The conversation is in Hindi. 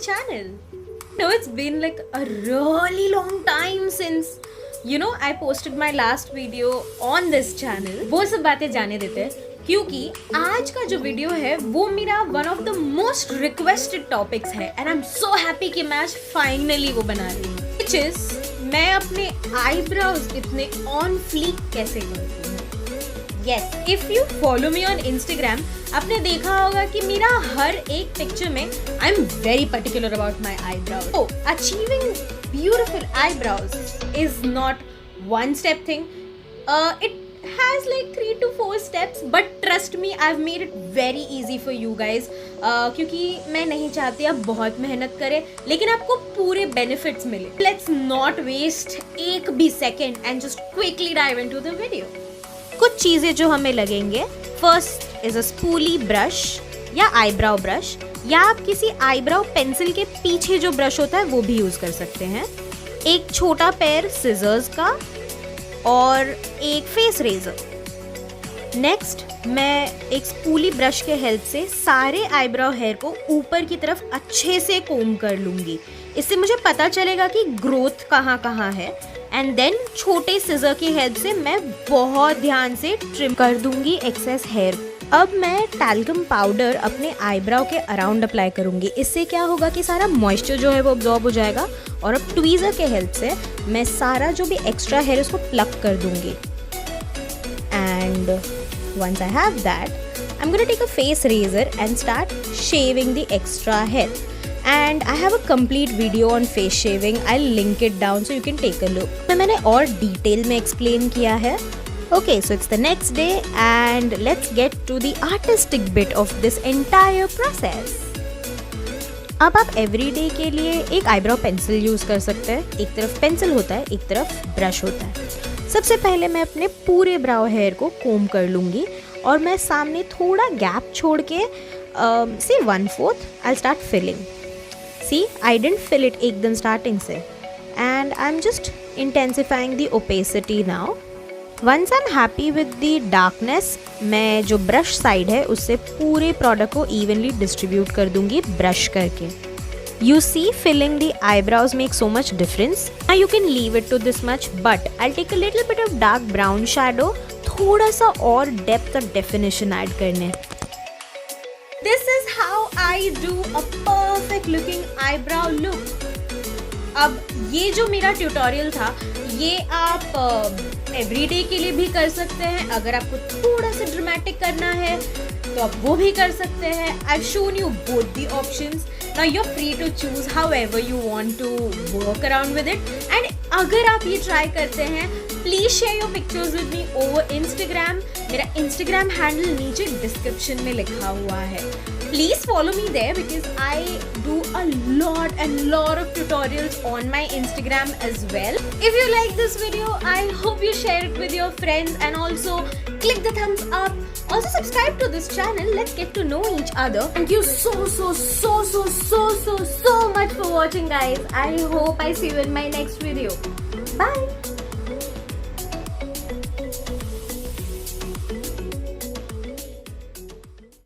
channel. No, it's been like a really long time since I posted my last video on this channel. वो सब बातें जाने देते हैं क्योंकि आज का जो वीडियो है वो मेरा one of the most requested topics है and I am so happy कि मैं आज फाइनली वो बना रही हूँ, व्हिच इज मैं अपने आईब्रोज इतने ऑन फ्लीक कैसे करती हूँ. Yes, if you follow me on Instagram, आपने देखा होगा कि मेरा हर एक पिक्चर में I am very particular about my eyebrows. So, achieving beautiful eyebrows is not one step thing. It has like 3 to 4 steps, but trust me, I've made it very easy for you guys. क्योंकि मैं नहीं चाहती आप बहुत मेहनत करें, लेकिन आपको पूरे benefits मिले. Let's not waste एक भी second and just quickly dive into the video. कुछ चीज़ें जो हमें लगेंगे. First is a spoolie brush या आईब्राउ ब्रश, या आप किसी आईब्राउ पेंसिल के पीछे जो ब्रश होता है वो भी यूज़ कर सकते हैं. एक छोटा पेयर सिजर्स का और एक फेस रेजर. नेक्स्ट मैं एक स्पूली ब्रश के हेल्प से सारे आईब्राउ हेयर को ऊपर की तरफ अच्छे से कोम कर लूँगी. इससे मुझे पता चलेगा कि ग्रोथ कहाँ कहाँ है. एंड देन छोटे सिजर की हेल्प से मैं बहुत ध्यान से ट्रिम कर दूंगी एक्सेस हेयर. अब मैं टैल्कम पाउडर अपने आईब्राउ के अराउंड अप्लाई करूंगी. इससे क्या होगा कि सारा मॉइस्चर जो है वो अब्जॉर्ब हो जाएगा. और अब ट्वीज़र के हेल्प से मैं सारा जो भी एक्स्ट्रा हेयर उसको प्लक कर दूंगी. And once I have that, I am gonna take a face razor and start shaving the extra hair. And I have a complete video on face shaving. I'll link it down so you can take a look. तो मैंने और डिटेल में एक्सप्लेन किया है. Okay, so it's the next day and let's get to the artistic bit of this entire process. अब आप एवरीडे के लिए एक आईब्रो पेंसिल यूज़ कर सकते हैं. एक तरफ पेंसिल होता है, एक तरफ ब्रश होता है. सबसे पहले मैं अपने पूरे ब्राउ हेयर को कोम कर लूँगी और मैं सामने थोड़ा गैप छोड़ के say 1/4 I'll start filling. See, I didn't fill it एकदम starting से, and I'm just intensifying the opacity now. Once I'm happy with the darkness, मैं जो brush side है उससे पूरे product को evenly distribute कर दूंगी brush करके. You see, filling the eyebrows makes so much difference. Now you can leave it to this much, but I'll take a little bit of dark brown shadow, थोड़ा सा और depth और definition add करने. This is how I do a perfect looking eyebrow look. अब ये जो मेरा ट्यूटोरियल था ये आप एवरीडे के लिए भी कर सकते हैं. अगर आपको थोड़ा सा ड्रामेटिक करना है तो आप वो भी कर सकते हैं. I've shown you both the options. Now you're free to choose however you want to work around with it. And अगर आप ये ट्राई करते हैं, please share your pictures with me over Instagram. मेरा इंस्टाग्राम हैंडल नीचे डिस्क्रिप्शन में लिखा हुआ है. Please follow me there because I do a lot and lot of tutorials on my Instagram as well. If you like this video, I hope you share it with your friends and also click the thumbs up. Also subscribe to this channel. Let's get to know each other. Thank you so much for watching, guys. I hope I see you in my next video. Bye.